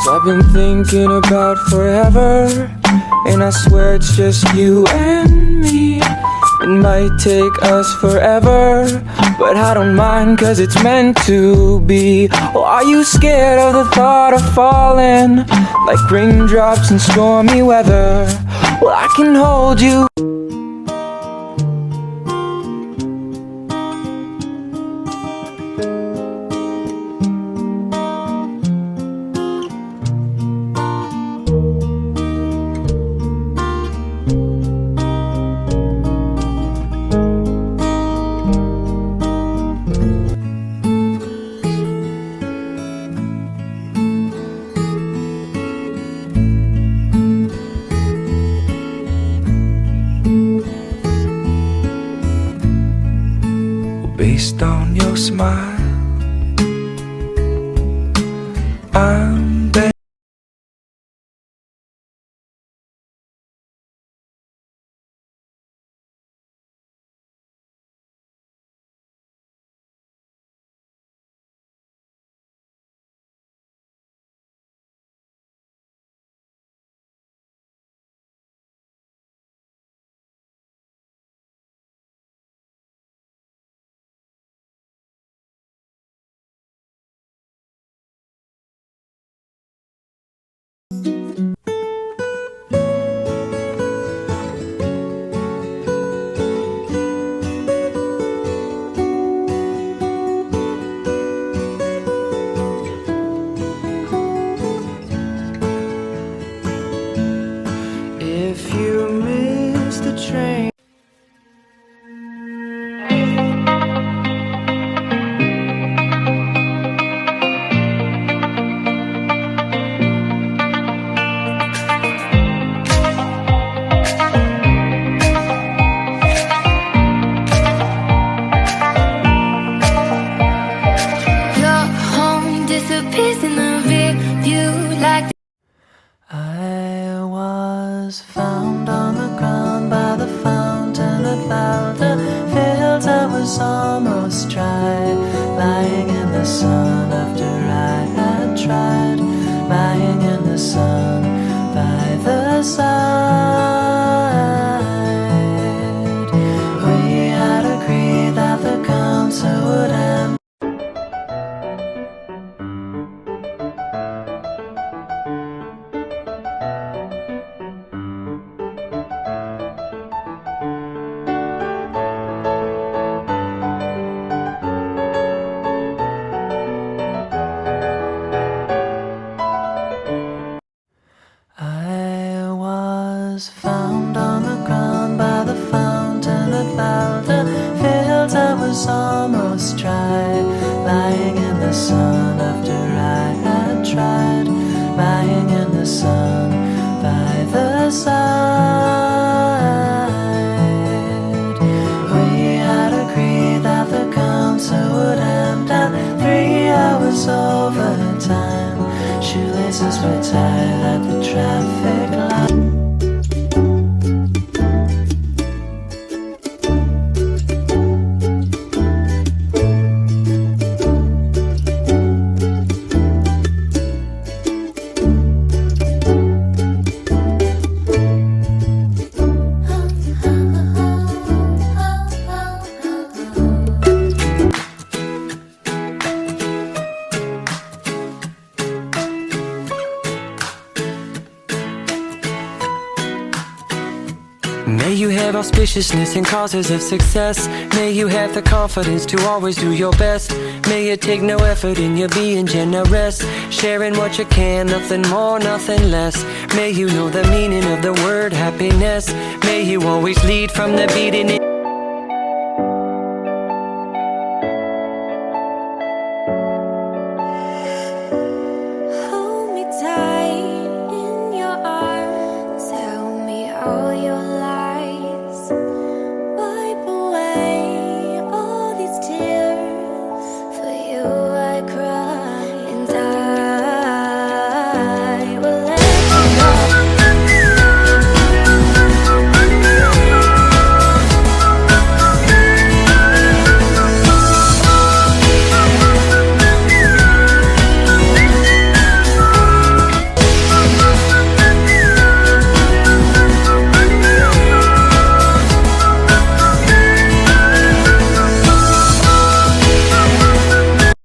'Cause I've been thinking about forever, and I swear it's just you and me. It might take us forever, but I don't mind 'cause it's meant to be. Or are you scared of the thought of falling like raindrops in stormy weather? Well, I can hold you. Based on your smile, I'm better. If you miss the train, your home disappears in the rear view like I was found on the ground by the fountain at Valda Fields. I was almost dry, lying in the sun after I had tried, lying in the sun by the side. We had agreed that the council would end. I was found on the ground by the fountain at Valda Fields. I was almost dry, lying in the sun after I had tried, lying in the sun by the side. We had agreed that the council would end at 3 hours overtime. Shoelaces were tied at the traffic light. May you have auspiciousness and causes of success. May you have the confidence to always do your best. May you take no effort in your being generous, sharing what you can, nothing more, nothing less. May you know the meaning of the word happiness. May you always lead from the beating.